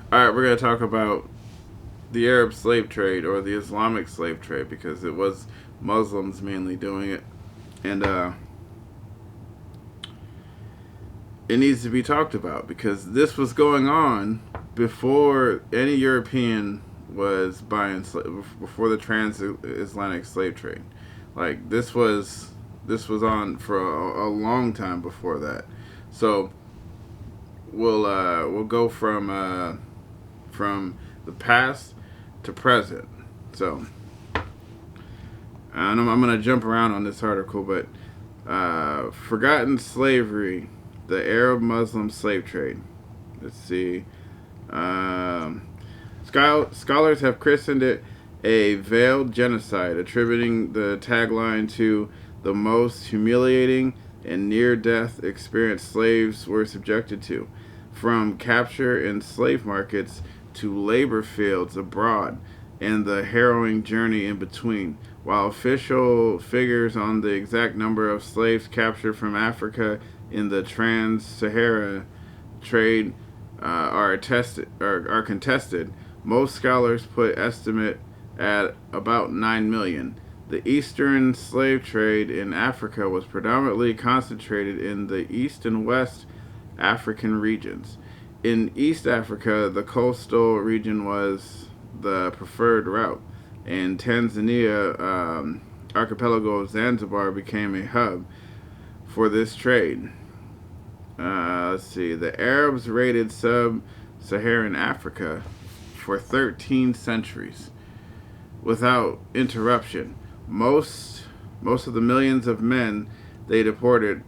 All right, we're gonna talk about the Arab slave trade or the Islamic slave trade because it was Muslims mainly doing it, and it needs to be talked about because this was going on before any European was buying before the transatlantic slave trade. Like this was on for a long time before that. So we'll go from the past to present. So I'm gonna jump around on this article, but forgotten slavery, the Arab Muslim slave trade. Let's see. Um, Scholars have christened it a veiled genocide, attributing the tagline to the most humiliating and near death experience slaves were subjected to, from capture in slave markets to labor fields abroad and the harrowing journey in between. While official figures on the exact number of slaves captured from Africa in the trans-Saharan trade are contested, most scholars put estimate at about 9 million. The eastern slave trade in Africa was predominantly concentrated in the east and west African regions. In East Africa, the coastal region was the preferred route, and Tanzania archipelago of Zanzibar became a hub for this trade. Let's see. The Arabs raided sub-Saharan Africa for 13 centuries without interruption. Most most of the millions of men they deported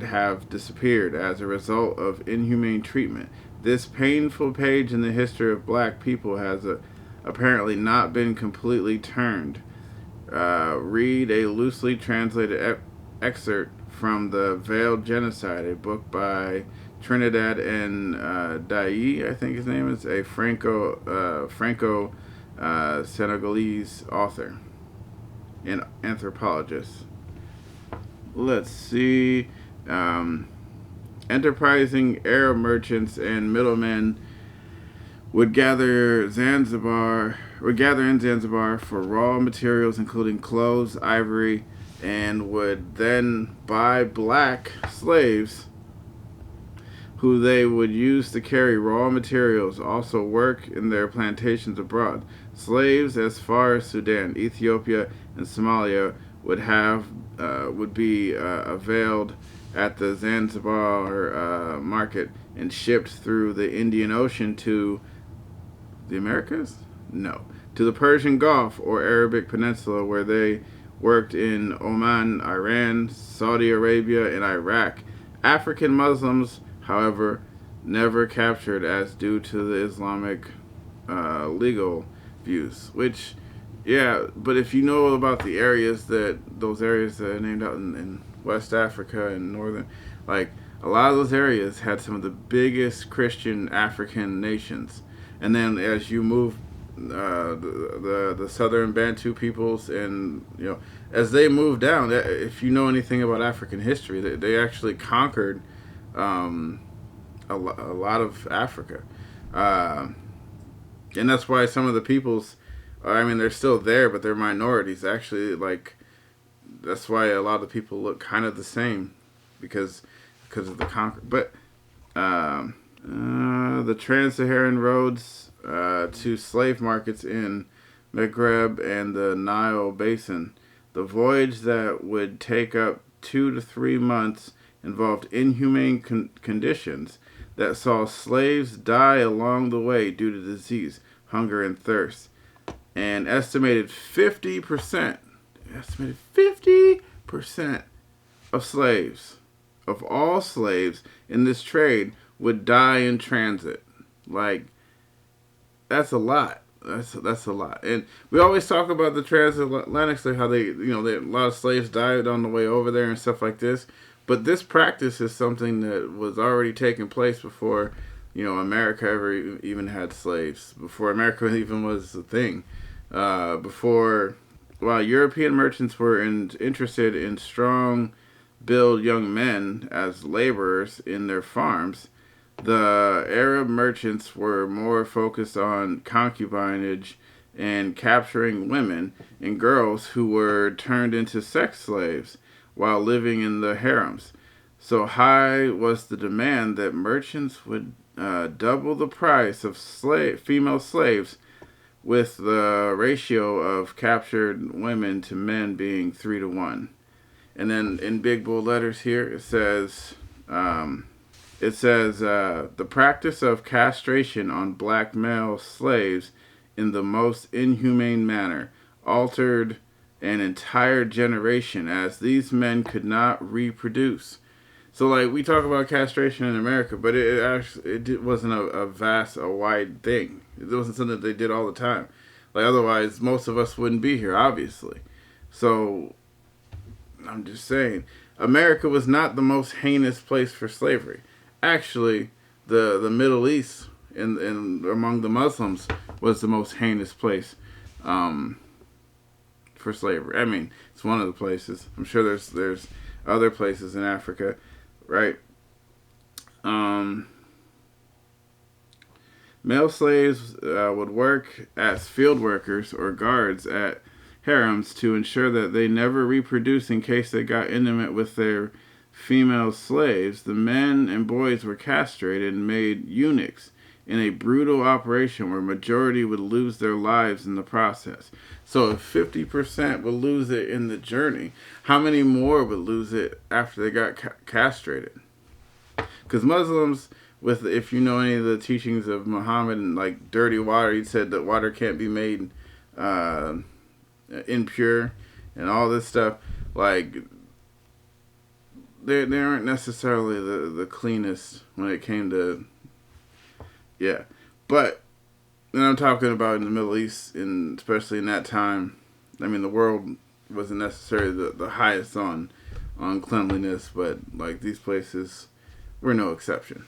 have disappeared as a result of inhumane treatment. This painful page in the history of black people has apparently not been completely turned. Read a loosely translated excerpt from The Veiled Genocide, a book by Trinidad and Dai, I think his name is, a Franco Senegalese author and anthropologist. Let's see. Um, Enterprising Arab merchants and middlemen would gather in Zanzibar for raw materials including clothes, ivory, and would then buy black slaves who they would use to carry raw materials, also work in their plantations abroad. Slaves as far as Sudan, Ethiopia, and Somalia would be availed at the Zanzibar market and shipped through the Indian Ocean to the Americas? No. To the Persian Gulf or Arabic Peninsula, where they worked in Oman, Iran, Saudi Arabia, and Iraq. African Muslims, however, never captured as due to the Islamic legal views. Which, yeah, but if you know about those areas that are named out in West Africa and northern, like a lot of those areas had some of the biggest Christian African nations. And then as you move the southern Bantu peoples, and as they moved down, if you know anything about African history, they actually conquered a lot of Africa, and that's why some of the peoples, I mean, they're still there, but they're minorities. Actually, like that's why a lot of the people look kind of the same because of the conquer. But the trans-Saharan roads to slave markets in Maghreb and the Nile Basin. The voyage that would take up 2 to 3 months involved inhumane conditions that saw slaves die along the way due to disease, hunger, and thirst. And estimated 50% of all slaves in this trade would die in transit. Like, that's a lot. That's a lot. And we always talk about the transatlantic slave, how a lot of slaves died on the way over there and stuff like this. But this practice is something that was already taking place before, America ever even had slaves. Before America even was a thing. While European merchants were interested in strong, build young men as laborers in their farms, The Arab merchants were more focused on concubinage and capturing women and girls who were turned into sex slaves while living in the harems. So high was the demand that merchants would double the price of female slaves, with the ratio of captured women to men being 3 to 1. And then in big bold letters here it says the practice of castration on black male slaves in the most inhumane manner altered an entire generation, as these men could not reproduce. So, like, we talk about castration in America, but it actually wasn't a wide thing. It wasn't something that they did all the time. Like, otherwise, most of us wouldn't be here, obviously. So, I'm just saying, America was not the most heinous place for slavery. Actually, the Middle East and among the Muslims was the most heinous place for slavery. I mean, it's one of the places. I'm sure there's other places in Africa, right? Male slaves would work as field workers or guards at harems to ensure that they never reproduce in case they got intimate with their female slaves. The men and boys were castrated and made eunuchs in a brutal operation where majority would lose their lives in the process. So if 50% would lose it in the journey, how many more would lose it after they got castrated? Because Muslims, if you know any of the teachings of Muhammad and like dirty water, he said that water can't be made impure and all this stuff. Like, they aren't necessarily the cleanest when it came to, yeah. But then I'm talking about in the Middle East, and especially in that time, I mean, the world wasn't necessarily the highest on cleanliness, but like these places were no exception.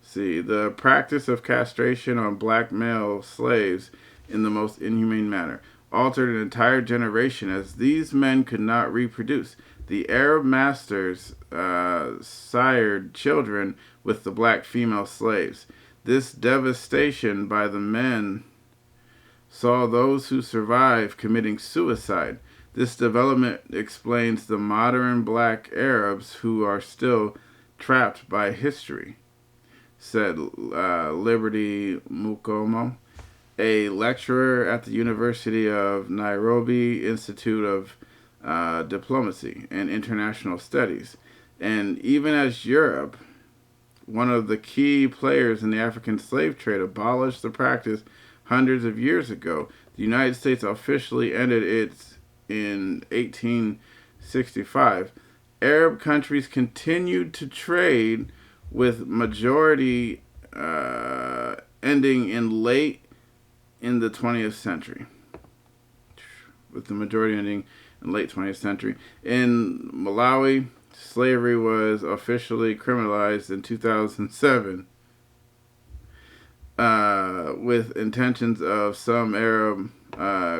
See, the practice of castration on black male slaves in the most inhumane manner altered an entire generation, as these men could not reproduce. The Arab masters sired children with the black female slaves. This devastation by the men saw those who survived committing suicide. This development explains the modern black Arabs who are still trapped by history, said Liberty Mukomo, a lecturer at the University of Nairobi Institute of Diplomacy and International Studies. And even as Europe, one of the key players in the African slave trade, abolished the practice hundreds of years ago, the United States officially ended it in 1865. Arab countries continued to trade, with majority ending in the 20th century. With the majority ending in late 20th century. In Malawi, slavery was officially criminalized in 2007, with intentions of some Arab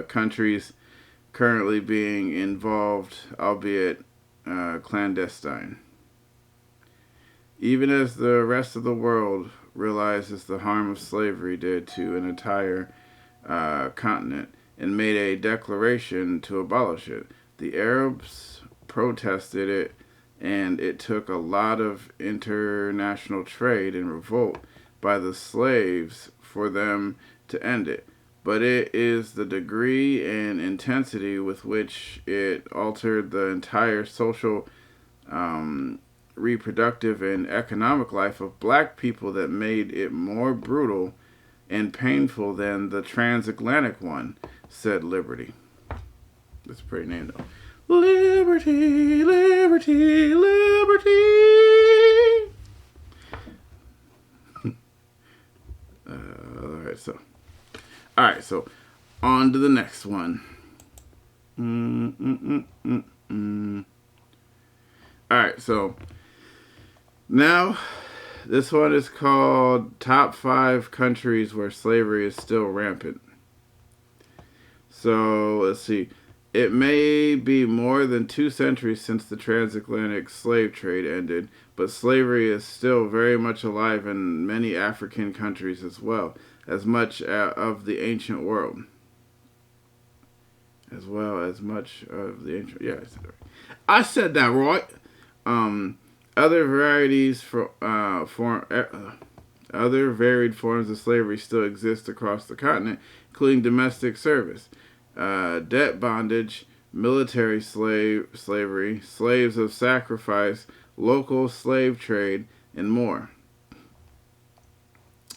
countries currently being involved, albeit clandestine. Even as the rest of the world realizes the harm of slavery did to an entire continent and made a declaration to abolish it, the Arabs protested it, and it took a lot of international trade and revolt by the slaves for them to end it. But it is the degree and intensity with which it altered the entire social, reproductive, and economic life of black people that made it more brutal and painful than the transatlantic one, said Liberty. That's a pretty name, though. Liberty, liberty, liberty. All right, so on to the next one. All right, so now this one is called Top 5 Countries Where Slavery is Still Rampant. So let's see. It may be more than 2 centuries since the transatlantic slave trade ended, but slavery is still very much alive in many African countries as well as much of the ancient world. As well as much of the ancient. Yeah, I said that right. Um, other varieties for other varied forms of slavery still exist across the continent, including domestic service, debt bondage, military slavery, slaves of sacrifice, local slave trade, and more.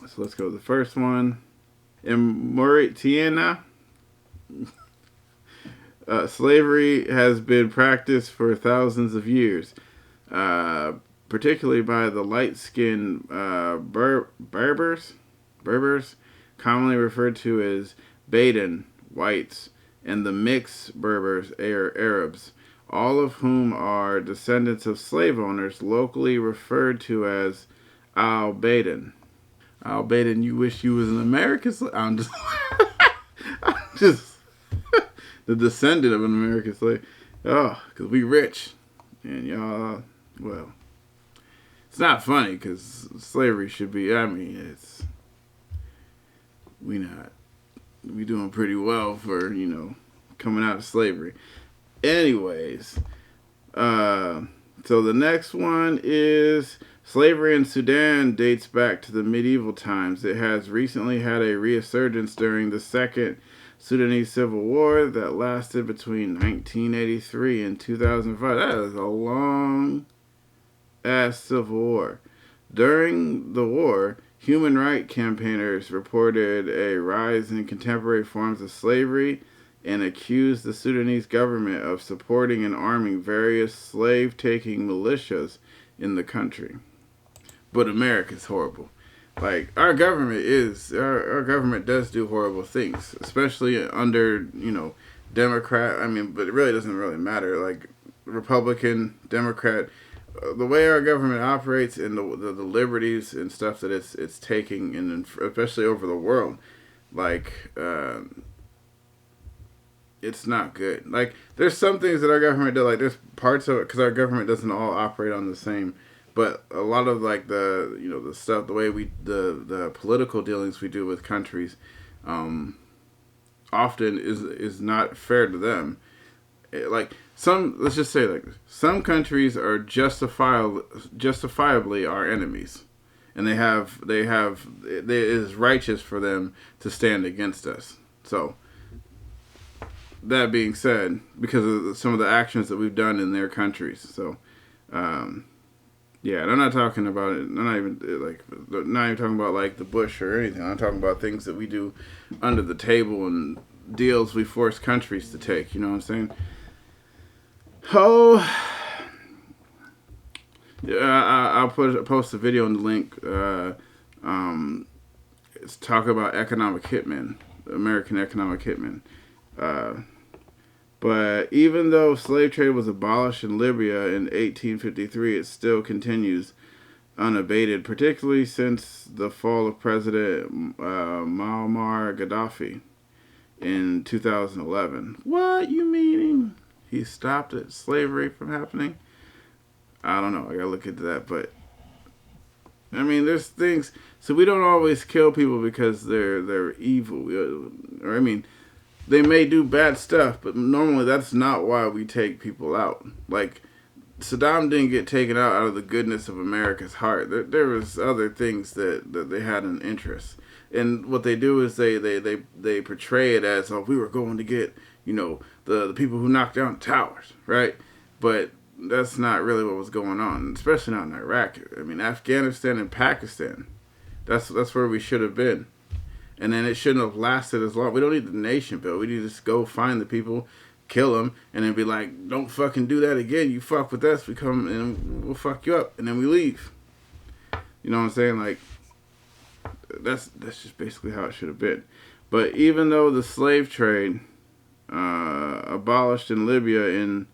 So let's go to the first one. In Mauritania, slavery has been practiced for thousands of years, particularly by the light-skinned Berbers, commonly referred to as Baden whites, and the mixed Berbers, Arabs, all of whom are descendants of slave owners locally referred to as Al Baden. Al Baden, you wish you was an American slave. I'm just the descendant of an American slave. Oh, because we rich. And y'all, well, it's not funny because slavery should be, I mean, we doing pretty well for, coming out of slavery. Anyways, so the next one is slavery in Sudan dates back to the medieval times. It has recently had a resurgence during the Second Sudanese Civil War that lasted between 1983 and 2005. That is a long ass civil war. During the war, human rights campaigners reported a rise in contemporary forms of slavery and accused the Sudanese government of supporting and arming various slave-taking militias in the country. But America's horrible. Like, our government does do horrible things, especially under, Democrat. I mean, but it really doesn't really matter. Like, Republican, Democrat, the way our government operates and the liberties and stuff that it's taking, and especially over the world, like, it's not good. Like, there's some things that our government does. Like, there's parts of it because our government doesn't all operate on the same. But a lot of like the stuff, the way the political dealings we do with countries, often is not fair to them. Like let's just say like some countries are justifiably our enemies, and it is righteous for them to stand against us. So that being said, because of some of the actions that we've done in their countries, so. Yeah, and I'm not talking about it. Not even talking about like the Bush or anything. I'm talking about things that we do under the table and deals we force countries to take. You know what I'm saying? Oh, yeah. I'll post a video in the link. It's talk about economic hitmen, American economic hitmen. But even though slave trade was abolished in Libya in 1853, it still continues unabated, particularly since the fall of President Muammar Gaddafi in 2011. What, you mean he stopped slavery from happening? I don't know. I gotta look into that. But I mean, there's things. So we don't always kill people because they're evil. Or I mean, they may do bad stuff, but normally that's not why we take people out. Like, Saddam didn't get taken out of the goodness of America's heart. There was other things that they had an interest. And what they do is they portray it as, oh, we were going to get, the people who knocked down towers, right? But that's not really what was going on, especially not in Iraq. I mean, Afghanistan and Pakistan, that's where we should have been. And then it shouldn't have lasted as long. We don't need the nation build. We need to just go find the people, kill them, and then be like, don't fucking do that again. You fuck with us, we come and we'll fuck you up. And then we leave. You know what I'm saying? Like, that's just basically how it should have been. But even though the slave trade abolished in Libya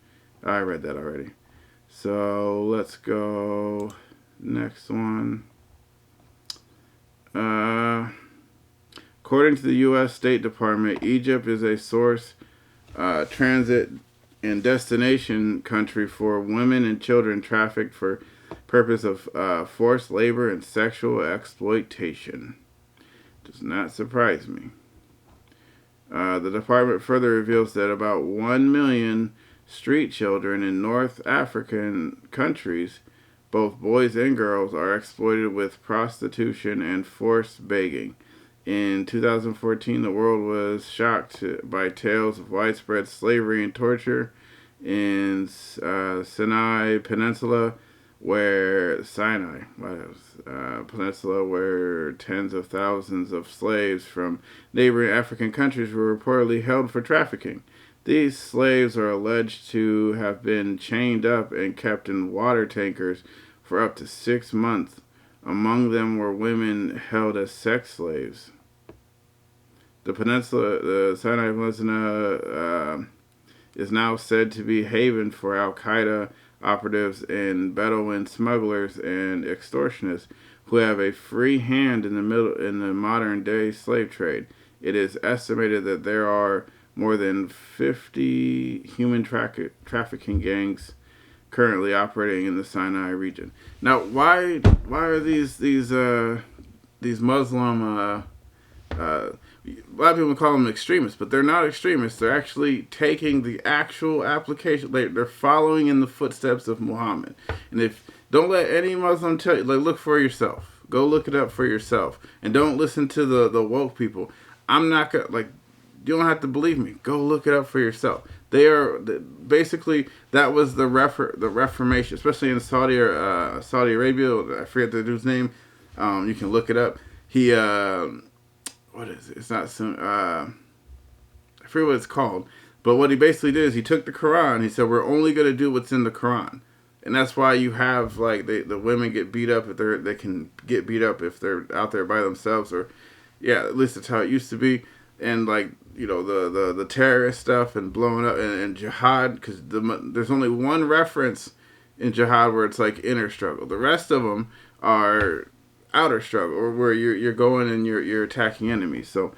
I read that already. So let's go next one. According to the U.S. State Department, Egypt is a source transit and destination country for women and children trafficked for purpose of forced labor and sexual exploitation. Does not surprise me. The department further reveals that about 1 million street children in North African countries, both boys and girls, are exploited with prostitution and forced begging. In 2014, the world was shocked by tales of widespread slavery and torture in Sinai Peninsula, where tens of thousands of slaves from neighboring African countries were reportedly held for trafficking. These slaves are alleged to have been chained up and kept in water tankers for up to 6 months. Among them were women held as sex slaves. The Sinai Peninsula is now said to be a haven for Al-Qaeda operatives and Bedouin smugglers and extortionists who have a free hand in the modern day slave trade. It is estimated that there are more than 50 human trafficking gangs currently operating in the Sinai region. Now, why are these Muslim a lot of people call them extremists, but they're not extremists. They're actually taking the actual application. They're following in the footsteps of Muhammad. And don't let any Muslim tell you, look for yourself. Go look it up for yourself. And don't listen to the woke people. I'm not going to, you don't have to believe me. Go look it up for yourself. They are, basically, that was the Reformation, especially in Saudi Arabia. I forget the dude's name. You can look it up. He, what is it? It's not soon. I forget what it's called. But what he basically did is he took the Quran. He said, we're only going to do what's in the Quran. And that's why you have, the women get beat up if they can get beat up if they're out there by themselves. Or, yeah, at least that's how it used to be. And, the terrorist stuff and blowing up and jihad. Because there's only one reference in jihad where it's inner struggle. The rest of them are outer struggle, or where you're going and you're attacking enemies. So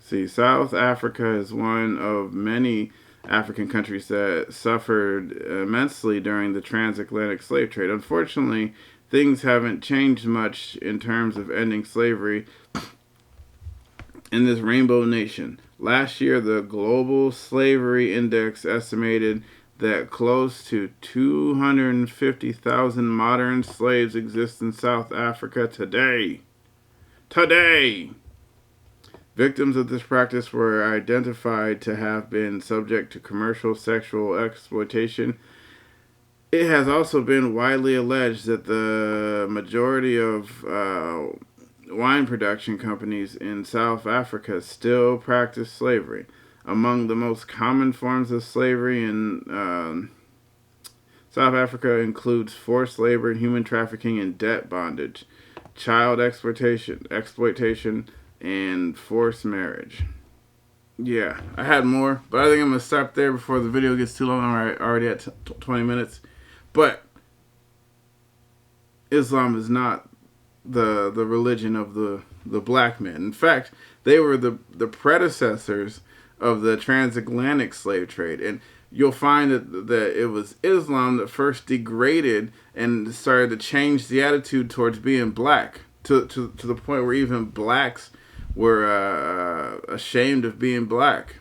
see, South Africa is one of many African countries that suffered immensely during the transatlantic slave trade. Unfortunately, things haven't changed much in terms of ending slavery in this rainbow nation. Last year, the Global Slavery Index estimated that close to 250,000 modern slaves exist in South Africa today. Victims of this practice were identified to have been subject to commercial sexual exploitation. It has also been widely alleged that the majority of wine production companies in South Africa still practice slavery. Among the most common forms of slavery in South Africa includes forced labor, human trafficking, and debt bondage, child exploitation, and forced marriage. Yeah, I had more, but I think I'm going to stop there before the video gets too long. I'm already at 20 minutes. But Islam is not the religion of the black men. In fact, they were the predecessors of the transatlantic slave trade. And you'll find that it was Islam that first degraded and started to change the attitude towards being black to the point where even blacks were ashamed of being black.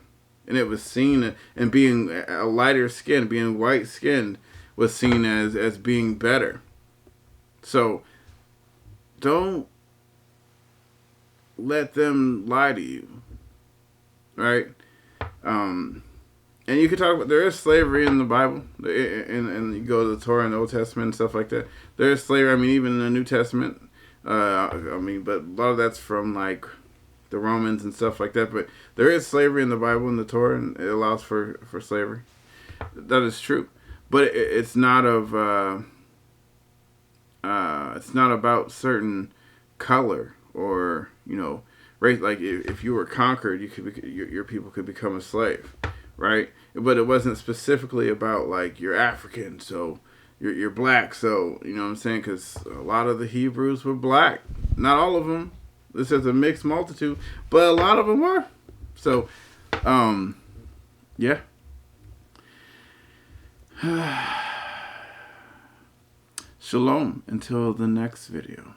And it was seen, and being a lighter skin, being white skinned, was seen as being better. So don't let them lie to you, right? And you can talk about, there is slavery in the Bible, and you go to the Torah and the Old Testament and stuff like that. There is slavery, even in the New Testament. But a lot of that's from the Romans and stuff like that. But there is slavery in the Bible and the Torah, and it allows for slavery. That is true, but it's not it's not about certain color or race. If you were conquered, your people could become a slave, right? But it wasn't specifically about you're African, so you're black. So, you know what I'm saying? Because a lot of the Hebrews were black. Not all of them. This is a mixed multitude, but a lot of them were. So, yeah. Shalom until the next video.